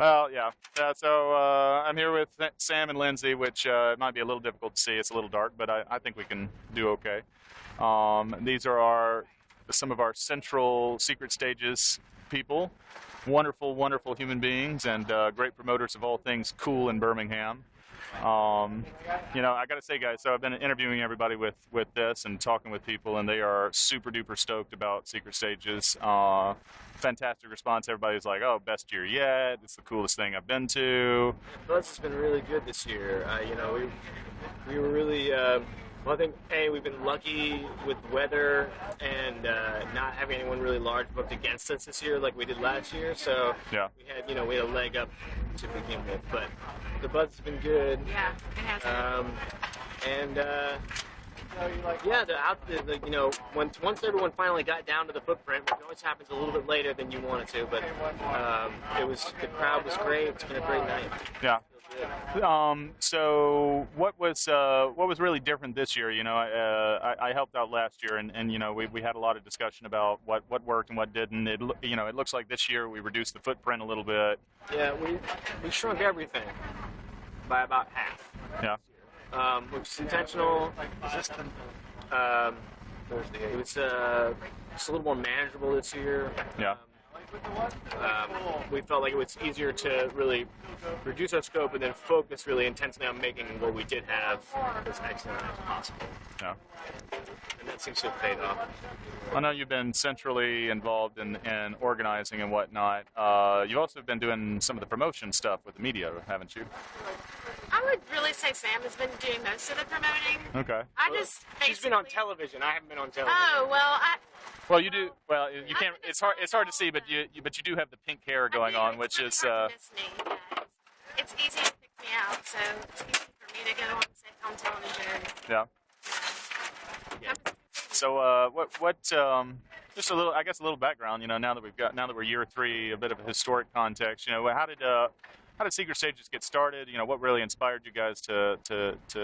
Well, yeah. So I'm here with Sam and Lindsay, which it might be a little difficult to see. It's a little dark, but I think we can do okay. These are some of our central secret stages people. Wonderful, wonderful human beings and great promoters of all things cool in Birmingham. I got to say, guys, so I've been interviewing everybody with this and talking with people, and they are super duper stoked about Secret Stages. Fantastic response. Everybody's like, oh, best year yet. It's the coolest thing I've been to. Buzz has been really good this year. We were really, I think, we've been lucky with weather and not having anyone really large booked against us this year like we did last year. So yeah, we had a leg up to begin with, but the buzz has been good. Yeah, it has. Once everyone finally got down to the footprint, which always happens a little bit later than you want it to, but the crowd was great. It's been a great night. Yeah. So what was really different this year? I helped out last year, and we had a lot of discussion about what worked and what didn't. It looks like this year we reduced the footprint a little bit. Yeah, we shrunk everything by about half. Yeah. Which is intentional. It was just a little more manageable this year. Yeah. We felt like it was easier to really reduce our scope and then focus really intensely on making what we did have as excellent as possible. Yeah. And that seems to have paid off. I know you've been centrally involved in organizing and whatnot. You've also been doing some of the promotion stuff with the media, haven't you? I would really say Sam has been doing most of the promoting. Okay. She's been on television. I haven't been on television. Oh well, Well, you do. Well, you can't. It's hard to see, but you do have the pink hair going on, which really is. Hard to miss me. Yeah, it's easy to pick me out, so it's easy for me to go on television. Yeah. Yeah. So what just a little background. Now that we're year 3, a bit of a historic context. How did Secret Stages get started? What really inspired you guys to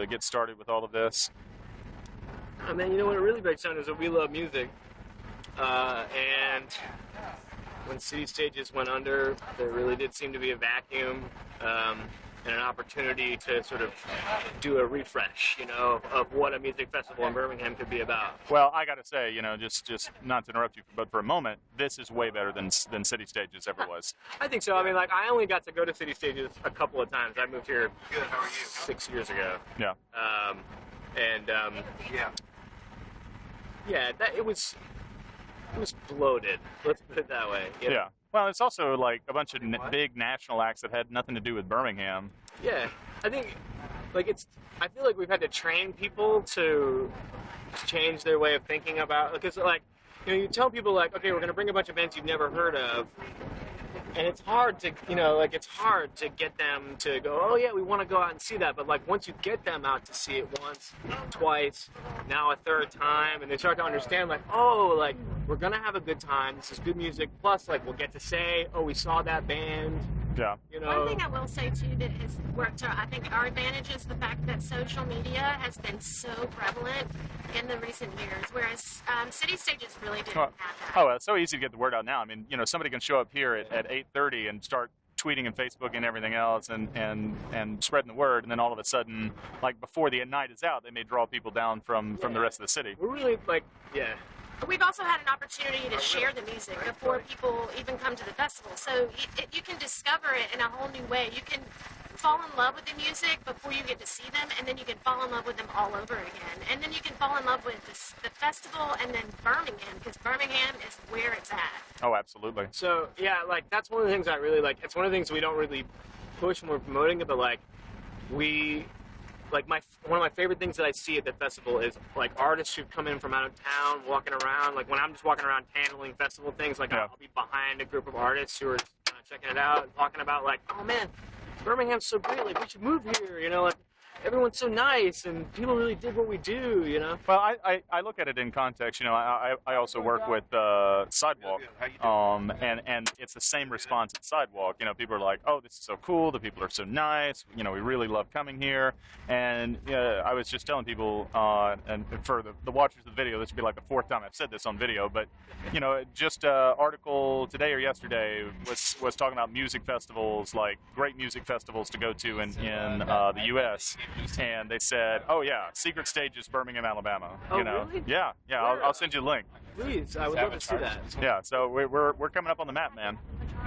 get started with all of this? I mean, what it really breaks down is that we love music. And when City Stages went under, there really did seem to be a vacuum and an opportunity to sort of do a refresh, of what a music festival in Birmingham could be about. Well, I got to say, just not to interrupt you, but for a moment, this is way better than City Stages ever was. I think so. I mean, I only got to go to City Stages a couple of times. I moved here 6 years ago. Yeah. It was bloated. Let's put it that way. Yeah. Well, it's also like a bunch of big national acts that had nothing to do with Birmingham. Yeah, I think I feel like we've had to train people to change their way of thinking about, because you tell people okay, we're going to bring a bunch of bands you've never heard of. And it's hard to, get them to go, oh yeah, we want to go out and see that. But once you get them out to see it once, twice, now a third time, and they start to understand, we're going to have a good time. This is good music. Plus, we'll get to say, oh, we saw that band. Yeah. One thing I will say, too, that has worked to, I think, our advantage is the fact that social media has been so prevalent in the recent years, whereas City Stages really didn't have that. Oh, it's so easy to get the word out now. I mean, somebody can show up here at 8:30 and start tweeting and Facebook and everything else and spreading the word, and then all of a sudden, before the night is out, they may draw people down from the rest of the city. We're really, We've also had an opportunity to share the music before people even come to the festival. So you can discover it in a whole new way. You can fall in love with the music before you get to see them, and then you can fall in love with them all over again. And then you can fall in love with the festival and then Birmingham, because Birmingham is where it's at. Oh, absolutely. So, yeah, that's one of the things I really like. It's one of the things we don't really push when we're promoting it, but, one of my favorite things that I see at the festival is artists who come in from out of town, walking around. When I'm just walking around handling festival things, I'll be behind a group of artists who are checking it out and talking about oh man, Birmingham's so great. We should move here. everyone's so nice and people really dig what we do, you know? Well, I look at it in context. You know, I also work with Sidewalk, and it's the same response at Sidewalk. You know, people are like, "Oh, this is so cool. The people are so nice. You know, we really love coming here." And I was just telling people, and for the watchers of the video, this would be like the fourth time I've said this on video, but you know, just article today or yesterday was talking about music festivals, like great music festivals to go to in the U.S. And they said, "Oh yeah, Secret Stages, Birmingham, Alabama." Oh, You know, really? yeah. I'll send you a link. Please, I would love to see that. Yeah, so we're coming up on the map, man.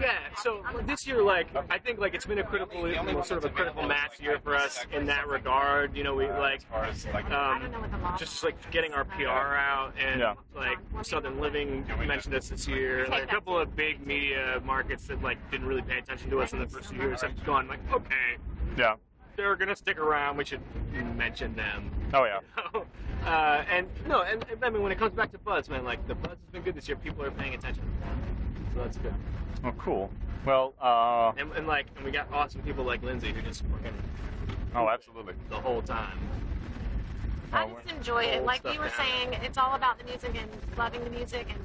Yeah, so this year, like, I think, like, it's been a critical, sort of a critical mass year for us in that regard. You know, we, like, just, like, getting our PR out, and, like, Southern Living mentioned us this year. Like, a couple of big media markets that, like, didn't really pay attention to us in the first few years have gone, like, okay. Yeah. They're gonna stick around. We should mention them. Oh yeah. You know? And I mean, when it comes back to buzz, man, like the buzz has been good this year. People are paying attention, so that's good. Oh, cool. Well, and we got awesome people like Lindsay who just fucking. Oh, absolutely. The whole time. I just enjoy it. Like you were saying, it's all about the music and loving the music, and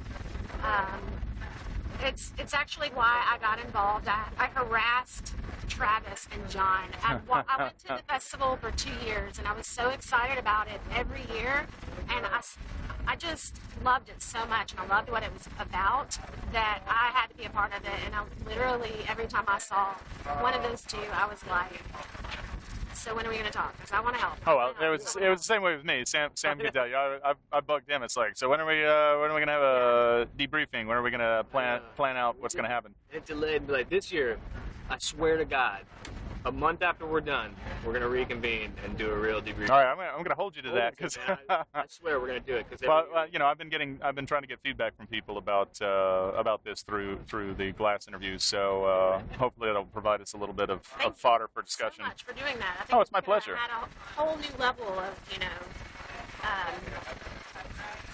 it's actually why I got involved. I harassed Travis and John. I went to the festival for 2 years, and I was so excited about it every year, and I just loved it so much, and I loved what it was about, that I had to be a part of it. And I literally, every time I saw one of those two, I was like, "So when are we going to talk? Because I want to help." Oh well, it was the same way with me. Sam could tell you. I bugged him. It's like, so when are we going to have a debriefing? When are we going to plan out what's going to happen? It delayed. Like this year, I swear to God, a month after we're done, we're going to reconvene and do a real debrief. All right, I'm going to hold you to that because I swear we're going to do it. Cause you know, I've been trying to get feedback from people about this through the Glass interviews. So hopefully it'll provide us a little bit of fodder for discussion. Thank you so much for doing that. I think it's my pleasure. Add a whole new level of, you know,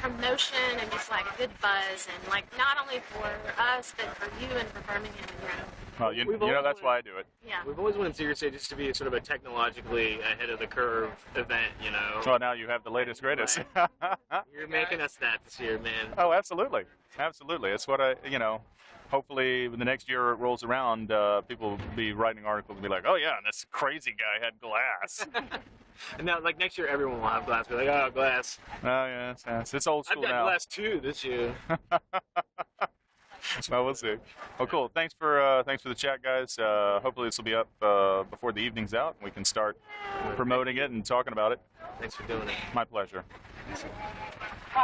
promotion and just like a good buzz, and like not only for us but for you and for Birmingham. You know. Well, you know that's why I do it. Yeah. We've always wanted Secret Stages to be sort of a technologically ahead of the curve event, you know. Well, now you have the latest greatest. You're making us that this year, man. Oh, absolutely, absolutely. It's what you know. Hopefully, when the next year rolls around, people will be writing articles and be like, "Oh yeah, and this crazy guy had glass." And now, like next year, everyone will have glass. Be like, "Oh, glass." Oh yeah, it's old school I've got now. glass too this year. Well, we'll see. Well, cool. Thanks for the chat, guys. Hopefully, this will be up before the evening's out, and we can start promoting it and talking about it. Thanks for doing it. My pleasure.